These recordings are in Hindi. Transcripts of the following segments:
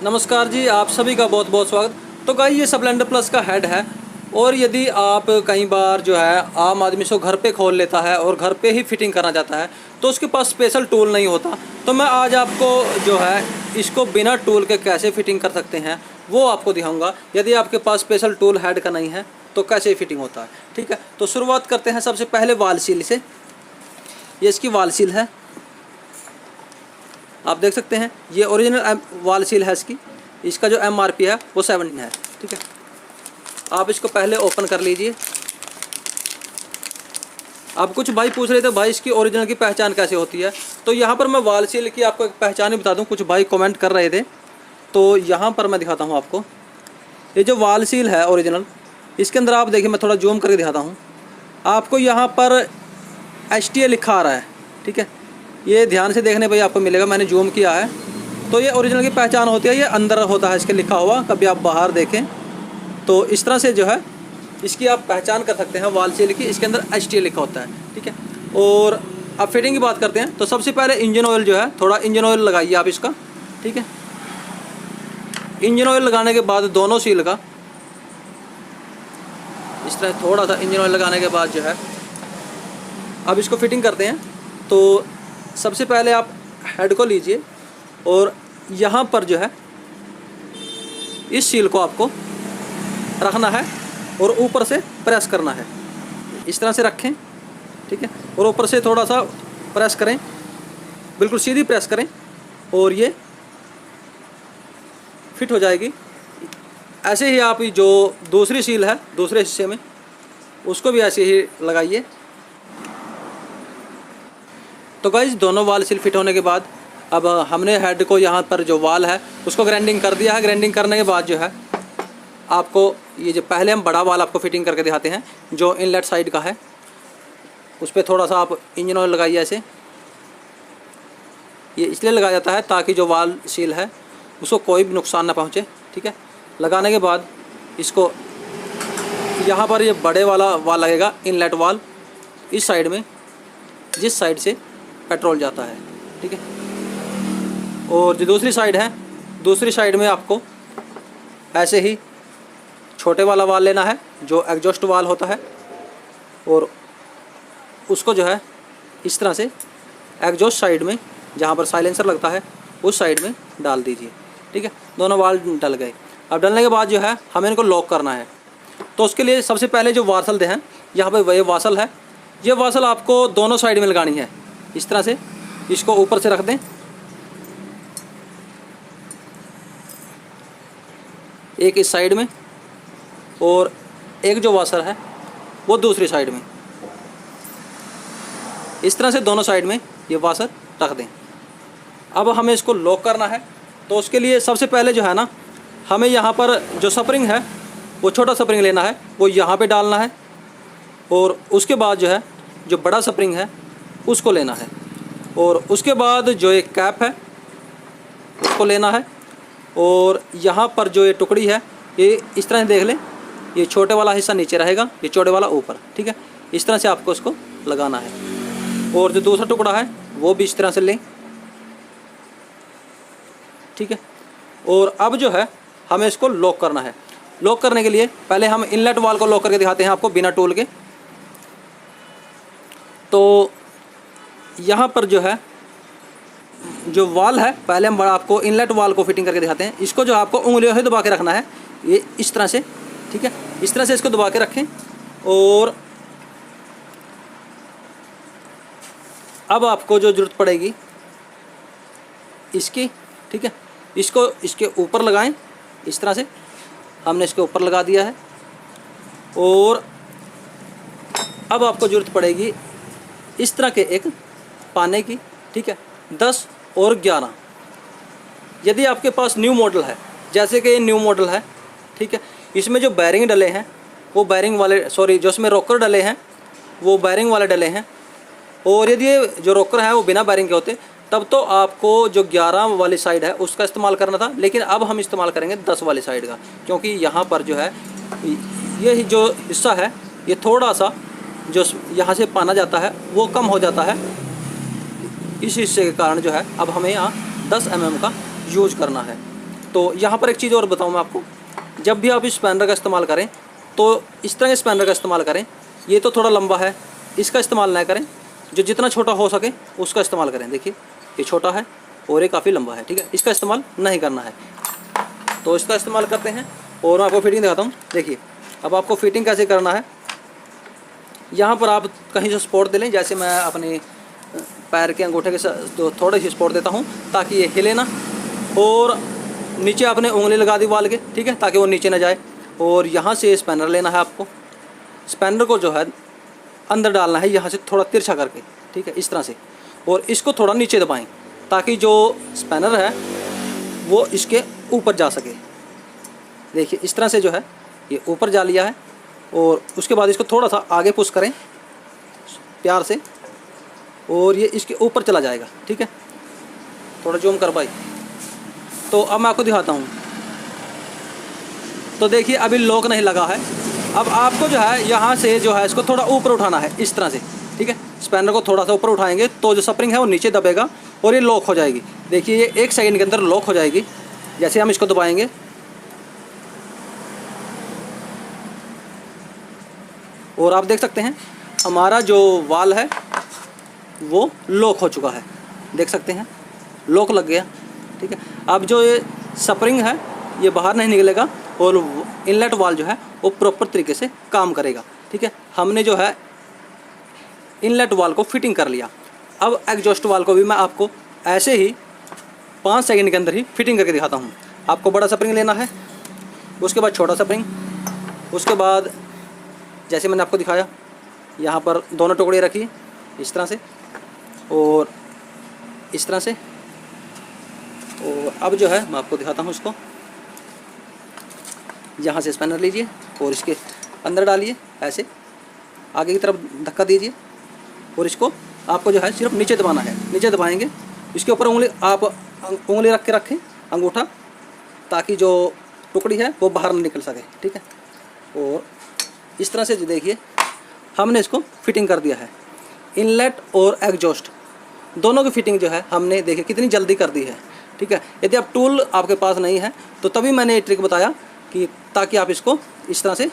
नमस्कार जी, आप सभी का बहुत बहुत स्वागत। तो गाइस ये स्प्लेंडर प्लस का हेड है और यदि आप कई बार जो है आम आदमी से घर पे खोल लेता है और घर पे ही फिटिंग करना चाहता है तो उसके पास स्पेशल टूल नहीं होता। तो मैं आज आपको जो है इसको बिना टूल के कैसे फिटिंग कर सकते हैं वो आपको दिखाऊंगा। यदि आपके पास स्पेशल टूल हेड का नहीं है तो कैसे फिटिंग होता है। ठीक है, तो शुरुआत करते हैं सबसे पहले वाल सील से। ये इसकी वाल सील है, आप देख सकते हैं ये ओरिजिनल वाल सील है इसकी। इसका जो MRP है वो 17 है। ठीक है, आप इसको पहले ओपन कर लीजिए। आप कुछ भाई पूछ रहे थे भाई इसकी ओरिजिनल की पहचान कैसे होती है, तो यहाँ पर मैं वाल सील की आपको एक पहचान ही बता दूँ। कुछ भाई कमेंट कर रहे थे तो यहाँ पर मैं दिखाता हूँ आपको। ये जो वाल सील है ओरिजिनल, इसके अंदर आप देखिए, मैं थोड़ा जूम करके दिखाता हूँ आपको। यहाँ पर HTA लिखा आ रहा है। ठीक है, ये ध्यान से देखने पर आपको मिलेगा, मैंने जूम किया है। तो ये ओरिजिनल की पहचान होती है, ये अंदर होता है इसके लिखा हुआ। कभी आप बाहर देखें तो इस तरह से जो है इसकी आप पहचान कर सकते हैं वाल सील की। इसके अंदर HTA लिखा होता है। ठीक है, और अब फिटिंग की बात करते हैं तो सबसे पहले इंजन ऑयल जो है, थोड़ा इंजन ऑयल लगाइए आप इसका। ठीक है, इंजन ऑयल लगाने के बाद दोनों सील का इस तरह थोड़ा सा इंजन ऑयल लगाने के बाद जो है अब इसको फिटिंग करते हैं। तो सबसे पहले आप हेड को लीजिए और यहाँ पर जो है इस सील को आपको रखना है और ऊपर से प्रेस करना है। इस तरह से रखें। ठीक है, और ऊपर से थोड़ा सा प्रेस करें, बिल्कुल सीधी प्रेस करें और ये फिट हो जाएगी। ऐसे ही आप जो दूसरी सील है दूसरे हिस्से में उसको भी ऐसे ही लगाइए। तो गाइस दोनों वाल सील फिट होने के बाद अब हमने हेड को यहाँ पर जो वाल है उसको ग्राइंडिंग कर दिया है। ग्राइंडिंग करने के बाद जो है आपको ये जो पहले हम बड़ा वाल आपको फिटिंग करके दिखाते हैं जो इनलेट साइड का है, उस पर थोड़ा सा आप इंजन ऑयल लगाइए ऐसे। ये इसलिए लगाया जाता है ताकि जो वाल सील है उसको कोई भी नुकसान ना पहुँचे। ठीक है, लगाने के बाद इसको यहाँ पर ये बड़े वाला वाल लगेगा, इनलेट वाल, इस साइड में जिस साइड से पेट्रोल जाता है। ठीक है, और जो दूसरी साइड है, दूसरी साइड में आपको ऐसे ही छोटे वाला वाल लेना है जो एग्जॉस्ट वाल होता है, और उसको जो है इस तरह से एग्जॉस्ट साइड में जहाँ पर साइलेंसर लगता है उस साइड में डाल दीजिए। ठीक है, दोनों वाल डल गए। अब डलने के बाद जो है हमें इनको लॉक करना है। तो उसके लिए सबसे पहले जो वासल दे हैं, यहाँ पर वही वासल है, ये वासल आपको दोनों साइड में लगानी है। इस तरह से इसको ऊपर से रख दें, एक इस साइड में और एक जो वाशर है वो दूसरी साइड में। इस तरह से दोनों साइड में ये वाशर रख दें। अब हमें इसको लॉक करना है। तो उसके लिए सबसे पहले जो है ना, हमें यहाँ पर जो स्प्रिंग है वो छोटा स्प्रिंग लेना है, वो यहाँ पे डालना है, और उसके बाद जो है जो बड़ा स्प्रिंग है उसको लेना है, और उसके बाद जो एक कैप है उसको लेना है, और यहाँ पर जो ये टुकड़ी है ये इस तरह से देख लें, ये छोटे वाला हिस्सा नीचे रहेगा, ये छोटे वाला ऊपर। ठीक है, इस तरह से आपको इसको लगाना है, और जो दूसरा टुकड़ा है वो भी इस तरह से लें। ठीक है, और अब जो है हमें इसको लॉक करना है। लॉक करने के लिए पहले हम इनलेट वाल को लॉक करके दिखाते हैं आपको बिना टूल के। तो यहाँ पर जो है जो वाल है, पहले हम बड़ा आपको इनलेट वाल को फिटिंग करके दिखाते हैं। इसको जो आपको उंगलियों से दबा के रखना है, ये इस तरह से। ठीक है, इस तरह से इसको दबा के रखें, और अब आपको जो ज़रूरत पड़ेगी इसकी, ठीक है, इसको इसके ऊपर लगाएं। इस तरह से हमने इसके ऊपर लगा दिया है, और अब आपको ज़रूरत पड़ेगी इस तरह के एक पाने की। ठीक है, 10 और 11। यदि आपके पास न्यू मॉडल है, जैसे कि ये न्यू मॉडल है, ठीक है, इसमें जो बैरिंग डले हैं वो बैरिंग वाले, सॉरी, जो इसमें रॉकर डले हैं वो बैरिंग वाले डले हैं, और यदि ये जो रॉकर है वो बिना बैरिंग के होते तब तो आपको जो 11 वाली साइड है उसका इस्तेमाल करना था, लेकिन अब हम इस्तेमाल करेंगे 10 वाली साइड का, क्योंकि यहाँ पर जो है ये जो हिस्सा है ये थोड़ा सा जो यहाँ से पाना जाता है वो कम हो जाता है। इस हिस्से के कारण जो है अब हमें यहाँ 10 mm का यूज करना है। तो यहाँ पर एक चीज़ और बताऊँ मैं आपको, जब भी आप इस स्पैनर का इस्तेमाल करें तो इस तरह के स्पैनर का इस्तेमाल करें। ये तो थोड़ा लंबा है, इसका इस्तेमाल ना करें, जो जितना छोटा हो सके उसका इस्तेमाल करें। देखिए ये छोटा है और ये काफ़ी लंबा है, ठीक है, इसका इस्तेमाल नहीं करना है। तो इसका इस्तेमाल करते हैं और मैं आपको फिटिंग दिखाता हूँ। देखिए अब आपको फिटिंग कैसे करना है, यहाँ पर आप कहीं से सपोर्ट दे लें, जैसे मैं अपने पैर के अंगूठे के साथ तो थोड़े से सपोर्ट देता हूँ ताकि ये हिले ना, और नीचे आपने उंगली लगा दी वाल के, ठीक है, ताकि वो नीचे ना जाए। और यहाँ से स्पैनर लेना है आपको, स्पैनर को जो है अंदर डालना है यहाँ से थोड़ा तिरछा करके, ठीक है, इस तरह से, और इसको थोड़ा नीचे दबाएं ताकि जो स्पैनर है वो इसके ऊपर जा सके। देखिए इस तरह से जो है ये ऊपर जा लिया है, और उसके बाद इसको थोड़ा सा आगे पुश करें प्यार से, और ये इसके ऊपर चला जाएगा, ठीक है। थोड़ा जूम कर पाई तो अब मैं आपको दिखाता हूँ। तो देखिए अभी लॉक नहीं लगा है। अब आपको जो है यहाँ से जो है इसको थोड़ा ऊपर उठाना है इस तरह से, ठीक है। स्पैनर को थोड़ा सा ऊपर उठाएंगे तो जो स्प्रिंग है वो नीचे दबेगा और ये लॉक हो जाएगी। देखिए ये 1 सेकंड के अंदर लॉक हो जाएगी। जैसे हम इसको दबाएंगे और आप देख सकते हैं हमारा जो वाल है वो लॉक हो चुका है, देख सकते हैं लॉक लग गया, ठीक है। अब जो ये स्प्रिंग है ये बाहर नहीं निकलेगा और इनलेट वाल जो है वो प्रॉपर तरीके से काम करेगा, ठीक है। हमने जो है इनलेट वाल को फिटिंग कर लिया। अब एग्जॉस्ट वाल को भी मैं आपको ऐसे ही 5 सेकंड के अंदर ही फिटिंग करके दिखाता हूँ। आपको बड़ा स्प्रिंग लेना है, उसके बाद छोटा स्प्रिंग, उसके बाद जैसे मैंने आपको दिखाया यहाँ पर दोनों टुकड़े रखिए इस तरह से और इस तरह से। और अब जो है मैं आपको दिखाता हूँ इसको, यहाँ से स्पैनर लीजिए और इसके अंदर डालिए, ऐसे आगे की तरफ धक्का दीजिए और इसको आपको जो है सिर्फ नीचे दबाना है। नीचे दबाएंगे, इसके ऊपर उंगली रख के रखें अंगूठा, ताकि जो टुकड़ी है वो बाहर न निकल सके, ठीक है। और इस तरह से जो देखिए हमने इसको फिटिंग कर दिया है। इनलेट और एग्जॉस्ट दोनों की फिटिंग जो है हमने देखिए कितनी जल्दी कर दी है, ठीक है। यदि आप टूल आपके पास नहीं है तो तभी मैंने ये ट्रिक बताया कि ताकि आप इसको इस तरह से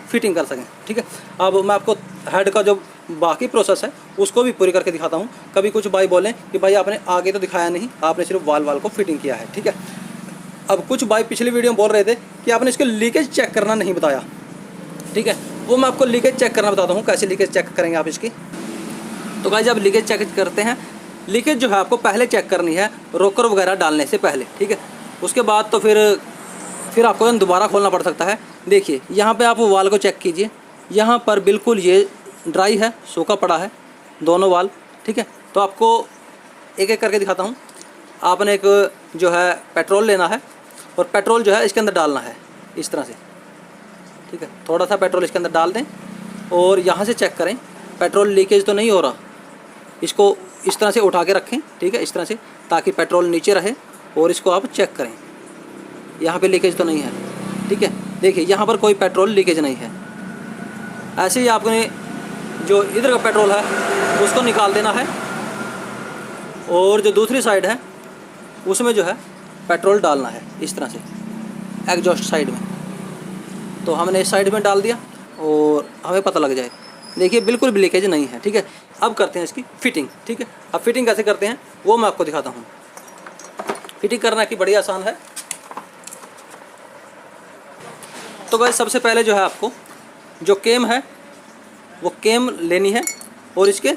फिटिंग कर सकें, ठीक है। अब मैं आपको हेड का जो बाकी प्रोसेस है उसको भी पूरी करके दिखाता हूँ। कभी कुछ भाई बोलें कि भाई आपने आगे तो दिखाया नहीं, आपने सिर्फ वाल को फिटिंग किया है, ठीक है। अब कुछ भाई पिछली वीडियो में बोल रहे थे कि आपने इसके लीकेज चेक करना नहीं बताया, ठीक है। वो मैं आपको लीकेज चेक करना बताता हूँ, कैसे लीकेज चेक करेंगे आप इसकी। तो गाइस जब लीकेज चेक करते हैं, लीकेज जो है आपको पहले चेक करनी है रोकर वगैरह डालने से पहले, ठीक है। उसके बाद तो फिर आपको दोबारा खोलना पड़ सकता है। देखिए यहाँ पे आप वाल को चेक कीजिए, यहाँ पर बिल्कुल ये ड्राई है, सूखा पड़ा है दोनों वाल, ठीक है। तो आपको एक एक करके दिखाता हूँ। आपने एक जो है पेट्रोल लेना है और पेट्रोल जो है इसके अंदर डालना है इस तरह से, ठीक है। थोड़ा सा पेट्रोल इसके अंदर डाल दें और यहाँ से चेक करें पेट्रोल लीकेज तो नहीं हो रहा। इसको इस तरह से उठा के रखें, ठीक है, इस तरह से, ताकि पेट्रोल नीचे रहे। और इसको आप चेक करें यहाँ पे लीकेज तो नहीं है, ठीक है। देखिए यहाँ पर कोई पेट्रोल लीकेज नहीं है। ऐसे ही आपने जो इधर का पेट्रोल है उसको निकाल देना है और जो दूसरी साइड है उसमें जो है पेट्रोल डालना है इस तरह से एग्जॉस्ट साइड में। तो हमने इस साइड में डाल दिया और हमें पता लग जाए, देखिए बिल्कुल भी लीकेज नहीं है, ठीक है। अब करते हैं इसकी फिटिंग, ठीक है। अब फिटिंग कैसे करते हैं वो मैं आपको दिखाता हूँ। फिटिंग करना की बड़ी आसान है। तो गाइस सबसे पहले जो है आपको जो केम है वो केम लेनी है और इसके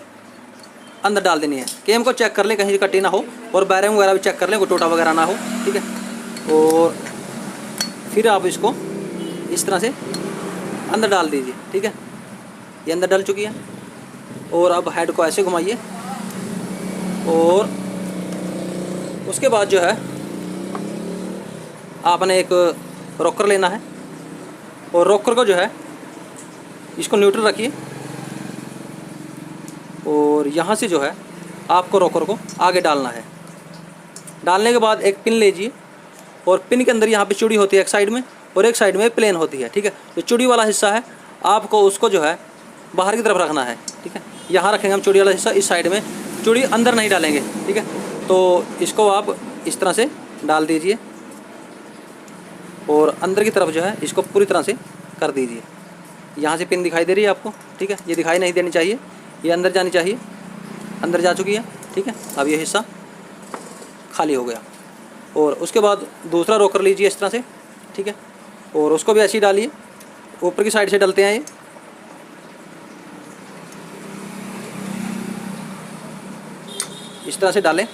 अंदर डाल देनी है। केम को चेक कर लें कहीं कटी ना हो, और बैरिंग वगैरह भी चेक कर लें कोई टूटा वगैरह ना हो, ठीक है। और फिर आप इसको इस तरह से अंदर डाल दीजिए, ठीक है। ये अंदर डल चुकी है। और अब हेड को ऐसे घुमाइए और उसके बाद जो है आपने एक रॉकर लेना है और रॉकर को जो है इसको न्यूट्रल रखिए और यहाँ से जो है आपको रॉकर को आगे डालना है। डालने के बाद एक पिन लीजिए और पिन के अंदर यहाँ पे चूड़ी होती है एक साइड में और एक साइड में प्लेन होती है, ठीक है। जो चूड़ी वाला हिस्सा है आपको उसको जो है बाहर की तरफ रखना है, ठीक है। यहाँ रखेंगे हम चूड़ी वाला हिस्सा, इस साइड में चूड़ी अंदर नहीं डालेंगे, ठीक है। तो इसको आप इस तरह से डाल दीजिए और अंदर की तरफ जो है इसको पूरी तरह से कर दीजिए। यहाँ से पिन दिखाई दे रही है आपको, ठीक है, ये दिखाई नहीं देनी चाहिए, ये अंदर जानी चाहिए, अंदर जा चुकी है, ठीक है। अब ये हिस्सा खाली हो गया। और उसके बाद दूसरा रोकर लीजिए इस तरह से, ठीक है, और उसको भी ऐसे ही डालिए, ऊपर की साइड से डलते हैं ये, इस तरह से डालें।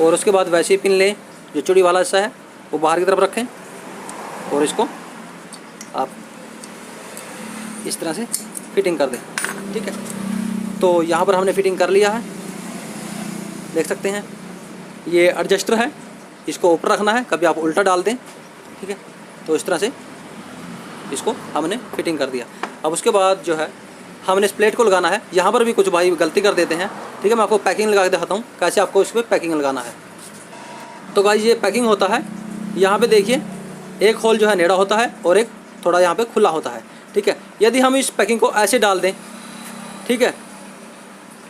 और उसके बाद वैसे ही पिन लें, जो चूड़ी वाला हिस्सा है वो बाहर की तरफ रखें और इसको आप इस तरह से फिटिंग कर दें, ठीक है। तो यहाँ पर हमने फिटिंग कर लिया है, देख सकते हैं। ये एडजस्टर है, इसको ऊपर रखना है, कभी आप उल्टा डाल दें, ठीक है। तो इस तरह से इसको हमने फिटिंग कर दिया। अब उसके बाद जो है हमने इस प्लेट को लगाना है। यहाँ पर भी कुछ भाई गलती कर देते हैं, ठीक है। मैं आपको पैकिंग लगा के दिखाता हूँ कैसे आपको इस पर पैकिंग लगाना है। तो गाइस ये पैकिंग होता है, यहाँ पे देखिए एक होल जो है नेड़ा होता है और एक थोड़ा यहाँ पे खुला होता है, ठीक है। यदि हम इस पैकिंग को ऐसे डाल दें, ठीक है,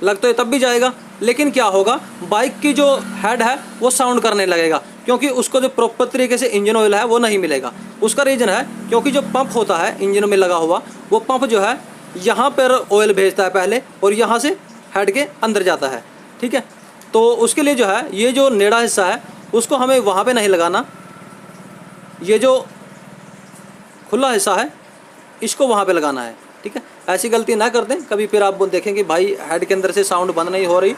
लग तो ये तब भी जाएगा, लेकिन क्या होगा, बाइक की जो हेड है वो साउंड करने लगेगा, क्योंकि उसको जो प्रॉपर तरीके से इंजन ऑयल है वो नहीं मिलेगा। उसका रीज़न है क्योंकि जो पंप होता है इंजन में लगा हुआ, वो पंप जो है यहाँ पर ऑयल भेजता है पहले और यहाँ से हेड के अंदर जाता है, ठीक है। तो उसके लिए जो है ये जो नेड़ा हिस्सा है उसको हमें वहाँ पे नहीं लगाना, ये जो खुला हिस्सा है इसको वहाँ पे लगाना है, ठीक है। ऐसी गलती ना कर दें कभी, फिर आप देखेंगे भाई हेड के अंदर से साउंड बंद नहीं हो रही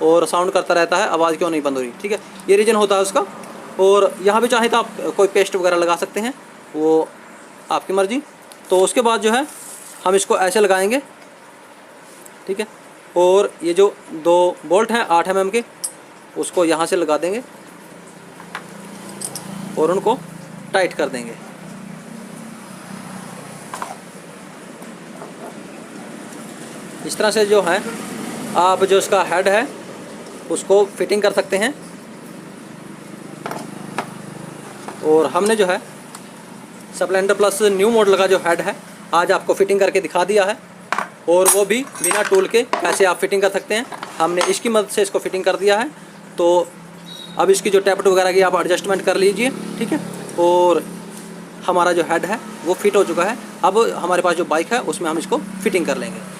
और साउंड करता रहता है, आवाज़ क्यों नहीं बंद हो रही, ठीक है। ये रीज़न होता है उसका। और यहाँ पे चाहे तो आप कोई पेस्ट वगैरह लगा सकते हैं, वो आपकी मर्ज़ी। तो उसके बाद जो है हम इसको ऐसे लगाएंगे, ठीक है। और ये जो 2 बोल्ट हैं 8 mm के, उसको यहाँ से लगा देंगे और उनको टाइट कर देंगे। इस तरह से जो है आप जो इसका हेड है उसको फिटिंग कर सकते हैं। और हमने जो है स्प्लेंडर प्लस न्यू मॉडल का जो हेड है आज आपको फिटिंग करके दिखा दिया है, और वो भी बिना टूल के कैसे आप फिटिंग कर सकते हैं, हमने इसकी मदद से इसको फिटिंग कर दिया है। तो अब इसकी जो टैपट वगैरह की आप एडजस्टमेंट कर लीजिए, ठीक है। और हमारा जो हेड है वो फिट हो चुका है। अब हमारे पास जो बाइक है उसमें हम इसको फिटिंग कर लेंगे।